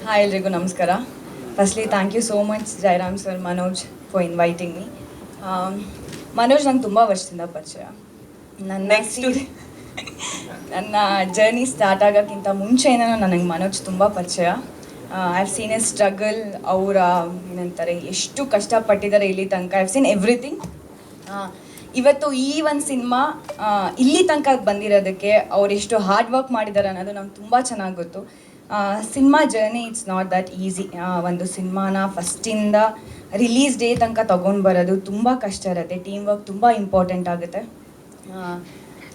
Hi ಎಲ್ರಿಗೂ ನಮಸ್ಕಾರ. Firstly thank you so much Jayaram sir, Manoj for inviting me. Manoj ನಂಗೆ ತುಂಬ ವರ್ಷದಿಂದ ಪರಿಚಯ. ನನ್ನ ಜರ್ನಿ ಸ್ಟಾರ್ಟ್ ಆಗೋಕ್ಕಿಂತ ಮುಂಚೆನೇ ನನಗೆ ಮನೋಜ್ ತುಂಬ ಪರಿಚಯ. I have seen A struggle. ಅವರ ಏನಂತಾರೆ ಎಷ್ಟು ಕಷ್ಟಪಟ್ಟಿದ್ದಾರೆ ಇಲ್ಲಿ ತನಕ. I have seen everything. ಇವತ್ತು ಈ ಒಂದು ಸಿನಿಮಾ ಇಲ್ಲಿ ತನಕ ಬಂದಿರೋದಕ್ಕೆ ಅವರೆಷ್ಟು ಹಾರ್ಡ್ ವರ್ಕ್ ಮಾಡಿದ್ದಾರೆ ಅನ್ನೋದು ನಂಗೆ ತುಂಬ ಚೆನ್ನಾಗಿ ಗೊತ್ತು. Cinema journey it's not that easy. ಒಂದು ಸಿನಿಮಾನ ಫಸ್ಟಿಂದ ರಿಲೀಸ್ ಡೇ ತನಕ ತೊಗೊಂಡು ಬರೋದು ತುಂಬ ಕಷ್ಟ ಇರುತ್ತೆ. ಟೀಮ್ ವರ್ಕ್ ತುಂಬ ಇಂಪಾರ್ಟೆಂಟ್ ಆಗುತ್ತೆ.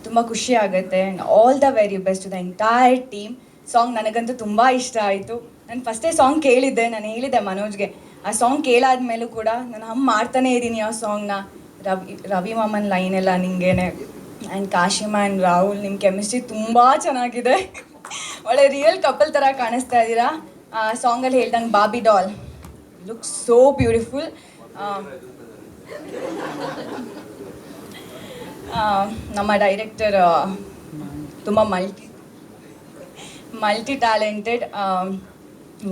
ತುಂಬ ಖುಷಿ ಆಗುತ್ತೆ. And all the very best to the entire team. Song ನನಗಂತೂ ತುಂಬ ಇಷ್ಟ ಆಯಿತು. ನಾನು ಫಸ್ಟೇ ಸಾಂಗ್ ಕೇಳಿದ್ದೆ, ನಾನು ಹೇಳಿದ್ದೆ ಮನೋಜ್ಗೆ. ಆ ಸಾಂಗ್ ಕೇಳಾದ್ಮೇಲೂ ಕೂಡ ನಾನು ಹಮ್ ಮಾಡ್ತಾನೇ ಇದ್ದೀನಿ ಆ ಸಾಂಗ್ನ. ರವಿ ಮಾಮನ್ ಲೈನ್ ಎಲ್ಲ ನಿಂಗೇನೆ. ಆ್ಯಂಡ್ ಕಾಶಿಮಾ ಆ್ಯಂಡ್ ರಾಹುಲ್, ನಿಮ್ಮ ಕೆಮಿಸ್ಟ್ರಿ ತುಂಬ ಚೆನ್ನಾಗಿದೆ. ಒಳ್ಳೆ ರಿಯಲ್ ಕಪಲ್ ಥರ ಕಾಣಿಸ್ತಾ ಇದ್ದೀರಾ. ಸಾಂಗಲ್ಲಿ ಹೇಳ್ದಂಗೆ ಬಾಬಿ ಡಾಲ್ ಲುಕ್ ಸೋ ಬ್ಯೂಟಿಫುಲ್. ನಮ್ಮ ಡೈರೆಕ್ಟರ್ ತುಂಬ ಮಲ್ಟಿ ಟ್ಯಾಲೆಂಟೆಡ್.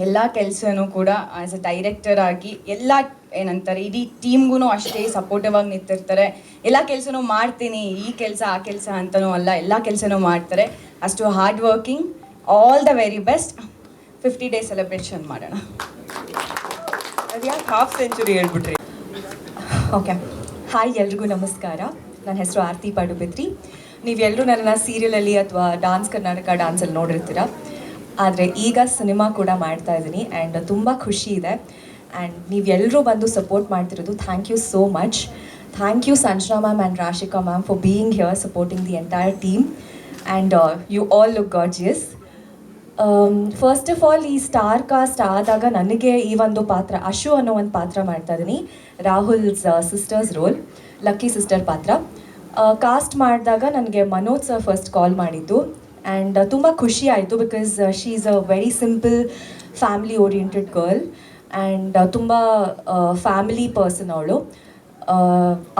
ಎಲ್ಲ ಕೆಲಸನೂ ಕೂಡ ಆ್ಯಸ್ ಅ ಡೈರೆಕ್ಟರ್ ಆಗಿ ಎಲ್ಲ ಏನಂತಾರೆ ಇಡೀ ಟೀಮ್ಗೂ ಅಷ್ಟೇ ಸಪೋರ್ಟಿವ್ ಆಗಿ ನಿಂತಿರ್ತಾರೆ. ಎಲ್ಲ ಕೆಲಸನೂ ಮಾಡ್ತೀನಿ, ಈ ಕೆಲಸ ಆ ಕೆಲಸ ಅಂತಲೂ ಅಲ್ಲ, ಎಲ್ಲ ಕೆಲಸನೂ ಮಾಡ್ತಾರೆ. ಅಷ್ಟು hard working. All the very best. 50 day celebration ಮಾಡೋಣ. ಅದು ಯಾಕೆ ಹಾಫ್ ಸೆಂಚುರಿ ಹೇಳ್ಬಿಟ್ರಿ? ಓಕೆ. ಹಾಯ್ ಎಲ್ರಿಗೂ ನಮಸ್ಕಾರ. ನನ್ನ ಹೆಸರು ಆರತಿ ಪಡುಬಿದ್ರಿ. ನೀವೆಲ್ಲರೂ ನನ್ನನ್ನು ಸೀರಿಯಲಲ್ಲಿ ಅಥವಾ ಡಾನ್ಸ್ ಕರ್ನಾಟಕ ಡ್ಯಾನ್ಸಲ್ಲಿ ನೋಡಿರ್ತೀರ. ಆದರೆ ಈಗ ಸಿನಿಮಾ ಕೂಡ ಮಾಡ್ತಾ ಇದ್ದೀನಿ ಆ್ಯಂಡ್ ತುಂಬ ಖುಷಿ ಇದೆ. ಆ್ಯಂಡ್ ನೀವೆಲ್ಲರೂ ಬಂದು ಸಪೋರ್ಟ್ ಮಾಡ್ತಿರೋದು, thank you so much. Thank you Sanjana ma'am and Rashika ma'am for being here supporting the entire team. And you all look gorgeous. First of all, ಈ ಸ್ಟಾರ್ ಕಾಸ್ಟ್ ಆದಾಗ ನನಗೆ ಈ ಒಂದು ಪಾತ್ರ, ಅಶು ಅನ್ನೋ ಒಂದು ಪಾತ್ರ ಮಾಡ್ತಾ ಇದ್ದೀನಿ. Rahul's sister's role, lucky sister ಪಾತ್ರ. ಕಾಸ್ಟ್ ಮಾಡಿದಾಗ ನನಗೆ ಮನೋಜ್ ಸರ್ ಫಸ್ಟ್ ಕಾಲ್ ಮಾಡಿದ್ದು. ಆ್ಯಂಡ್ ತುಂಬ ಖುಷಿ ಆಯಿತು because she is a very simple family oriented girl. And ತುಂಬ ಫ್ಯಾಮಿಲಿ ಪರ್ಸನ್ ಅವಳು.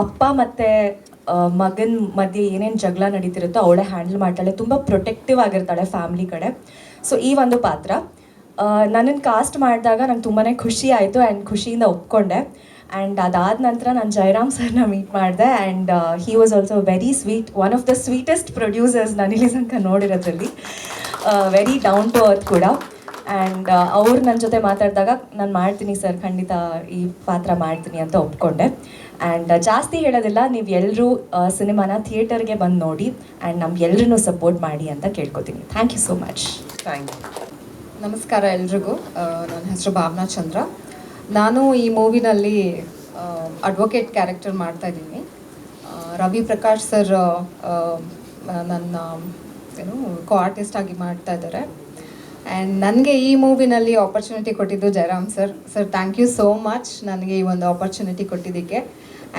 ಅಪ್ಪ ಮತ್ತು ಮಗನ ಮಧ್ಯೆ ಏನೇನು ಜಗಳ ನಡೀತಿರುತ್ತೋ ಅವಳೇ ಹ್ಯಾಂಡಲ್ ಮಾಡ್ತಾಳೆ. ತುಂಬ ಪ್ರೊಟೆಕ್ಟಿವ್ ಆಗಿರ್ತಾಳೆ ಫ್ಯಾಮಿಲಿ ಕಡೆ. ಸೊ ಈ ಒಂದು ಪಾತ್ರ ನನ್ನನ್ನು ಕಾಸ್ಟ್ ಮಾಡಿದಾಗ ನಂಗೆ ತುಂಬಾ ಖುಷಿ ಆಯಿತು ಆ್ಯಂಡ್ ಖುಷಿಯಿಂದ ಒಪ್ಕೊಂಡೆ. ಆ್ಯಂಡ್ ಅದಾದ ನಂತರ ನಾನು ಜಯರಾಮ್ ಸರ್ನ ಮೀಟ್ ಮಾಡಿದೆ. And he was also very sweet, one of the sweetest producers ನಾನು ಇಲ್ಲಿ ತನಕ ನೋಡಿರೋದ್ರಲ್ಲಿ. ವೆರಿ ಡೌನ್ ಟು ಅರ್ತ್ ಕೂಡ. ಆ್ಯಂಡ್ ಅವ್ರು ನನ್ನ ಜೊತೆ ಮಾತಾಡಿದಾಗ ನಾನು ಮಾಡ್ತೀನಿ ಸರ್, ಖಂಡಿತ ಈ ಪಾತ್ರ ಮಾಡ್ತೀನಿ ಅಂತ ಒಪ್ಕೊಂಡೆ. ಆ್ಯಂಡ್ ಜಾಸ್ತಿ ಹೇಳೋದಿಲ್ಲ, ನೀವು ಎಲ್ಲರೂ ಸಿನಿಮಾನ ಥಿಯೇಟರ್ಗೆ ಬಂದು ನೋಡಿ ಆ್ಯಂಡ್ ನಮ್ಗೆಲ್ಲರೂ ಸಪೋರ್ಟ್ ಮಾಡಿ ಅಂತ ಕೇಳ್ಕೊತೀನಿ. Thank you so much. Thank you. ನಮಸ್ಕಾರ ಎಲ್ರಿಗೂ. ನನ್ನ ಹೆಸರು ಭಾವನಾ ಚಂದ್ರ. ನಾನು ಈ ಮೂವಿನಲ್ಲಿ ಅಡ್ವೊಕೇಟ್ ಕ್ಯಾರೆಕ್ಟರ್ ಮಾಡ್ತಾಯಿದ್ದೀನಿ. ರವಿ ಪ್ರಕಾಶ್ ಸರ್ ನನ್ನ ಕೋ ಆರ್ಟಿಸ್ಟ್ ಆಗಿ ಮಾಡ್ತಾ ಇದ್ದಾರೆ. ಆ್ಯಂಡ್ ನನಗೆ ಈ ಮೂವಿನಲ್ಲಿ ಆಪರ್ಚುನಿಟಿ ಕೊಟ್ಟಿದ್ದು Jayaram sir. Thank you so much ನನಗೆ ಈ ಒಂದು ಆಪರ್ಚುನಿಟಿ ಕೊಟ್ಟಿದ್ದಕ್ಕೆ.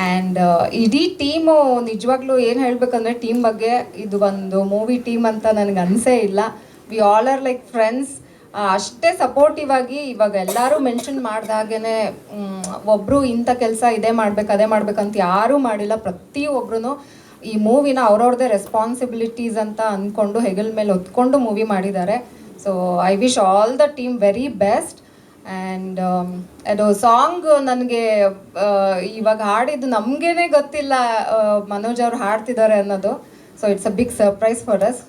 ಆ್ಯಂಡ್ ಇಡೀ ಟೀಮು ನಿಜವಾಗ್ಲೂ ಏನು ಹೇಳಬೇಕಂದ್ರೆ ಟೀಮ್ ಬಗ್ಗೆ, ಇದು ಒಂದು ಮೂವಿ ಟೀಮ್ ಅಂತ ನನಗೆ ಅನಿಸೇ ಇಲ್ಲ. We all are like friends. ಅಷ್ಟೇ ಸಪೋರ್ಟಿವ್ ಆಗಿ ಇವಾಗ ಎಲ್ಲರೂ ಮೆನ್ಷನ್ ಮಾಡಿದಾಗೇ ಒಬ್ಬರು ಇಂಥ ಕೆಲಸ ಇದೇ ಮಾಡ್ಬೇಕು ಅದೇ ಮಾಡ್ಬೇಕಂತ ಯಾರೂ ಮಾಡಿಲ್ಲ. ಪ್ರತಿಯೊಬ್ಬರೂ ಈ ಮೂವಿನ ಅವ್ರವ್ರದ್ದೇ ರೆಸ್ಪಾನ್ಸಿಬಿಲಿಟೀಸ್ ಅಂತ ಅಂದ್ಕೊಂಡು ಹೆಗಲ ಮೇಲೆ ಹೊತ್ಕೊಂಡು ಮೂವಿ ಮಾಡಿದ್ದಾರೆ. So I wish all the team very best. And ಅದು ಸಾಂಗ್ ನನಗೆ ಇವಾಗ ಹಾಡಿದ್ದು ನಮಗೇ ಗೊತ್ತಿಲ್ಲ ಮನೋಜ್ ಅವ್ರು ಹಾಡ್ತಿದ್ದಾರೆ ಅನ್ನೋದು. So it's a big surprise for us.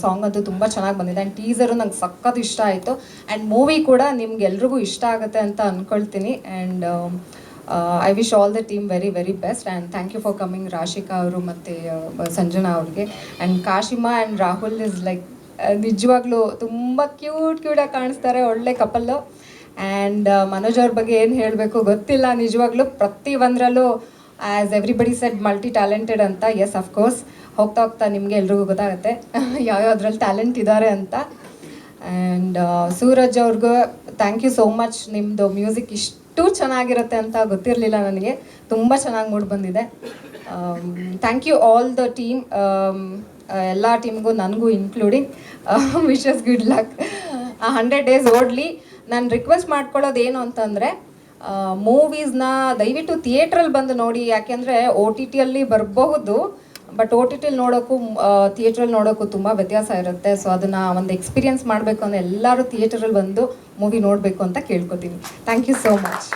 Song ಅಂತೂ ತುಂಬ ಚೆನ್ನಾಗಿ ಬಂದಿದೆ. ಆ್ಯಂಡ್ ಟೀಸರು ನಂಗೆ ಸಖತ್ ಇಷ್ಟ ಆಯಿತು. ಆ್ಯಂಡ್ ಮೂವಿ ಕೂಡ ನಿಮ್ಗೆಲ್ರಿಗೂ ಇಷ್ಟ ಆಗುತ್ತೆ ಅಂತ ಅಂದ್ಕೊಳ್ತೀನಿ. And I wish all the team very very best. And thank you for coming Rashika ಅವರು ಮತ್ತು ಸಂಜನಾ ಅವ್ರಿಗೆ. And Kashima and Rahul is like ನಿಜವಾಗ್ಲೂ ತುಂಬ ಕ್ಯೂಟಾಗಿ ಕಾಣಿಸ್ತಾರೆ, ಒಳ್ಳೆ ಕಪಲ್ಲು. ಆ್ಯಂಡ್ ಮನೋಜ್ ಅವ್ರ ಬಗ್ಗೆ ಏನು ಹೇಳಬೇಕು ಗೊತ್ತಿಲ್ಲ ನಿಜವಾಗ್ಲೂ. ಪ್ರತಿ ಒಂದರಲ್ಲೂ as everybody said multi talented ಅಂತ. ಎಸ್ ಅಫ್ಕೋರ್ಸ್, ಹೋಗ್ತಾ ಹೋಗ್ತಾ ನಿಮಗೆ ಎಲ್ರಿಗೂ ಗೊತ್ತಾಗುತ್ತೆ ಯಾವ್ಯಾವ್ದ್ರಲ್ಲಿ ಟ್ಯಾಲೆಂಟ್ ಇದ್ದಾರೆ ಅಂತ. ಆ್ಯಂಡ್ ಸೂರಜ್ ಅವ್ರಿಗೂ ಥ್ಯಾಂಕ್ ಯು ಸೋ ಮಚ್. ನಿಮ್ಮದು ಮ್ಯೂಸಿಕ್ ಇಷ್ಟು ಚೆನ್ನಾಗಿರುತ್ತೆ ಅಂತ ಗೊತ್ತಿರಲಿಲ್ಲ ನನಗೆ. ತುಂಬ ಚೆನ್ನಾಗಿ ಮೂಡ್ ಬಂದಿದೆ. Thank you all the team, ಎಲ್ಲ ಟೀಮ್ಗೂ, ನನಗೂ including. Wishes good luck. 100 days ಓಡಲಿ. ನಾನು ರಿಕ್ವೆಸ್ಟ್ ಮಾಡ್ಕೊಳ್ಳೋದು ಏನು ಅಂತಂದರೆ, ಮೂವೀಸ್ನ ದಯವಿಟ್ಟು ಥಿಯೇಟ್ರಲ್ಲಿ ಬಂದು ನೋಡಿ. ಯಾಕೆಂದರೆ OTTಯಲ್ಲಿ ಬರಬಹುದು, ಬಟ್ ಓ ಟಿ ಟಿಲಿ ನೋಡೋಕ್ಕೂ ಥಿಯೇಟ್ರಲ್ಲಿ ನೋಡೋಕ್ಕೂ ತುಂಬ ವ್ಯತ್ಯಾಸ ಇರುತ್ತೆ. ಸೊ ಅದನ್ನು ಒಂದು ಎಕ್ಸ್ಪೀರಿಯನ್ಸ್ ಮಾಡಬೇಕು ಅಂದರೆ ಎಲ್ಲರೂ ಥಿಯೇಟರಲ್ಲಿ ಬಂದು ಮೂವಿ ನೋಡಬೇಕು ಅಂತ ಕೇಳ್ಕೊತೀನಿ. Thank you so much.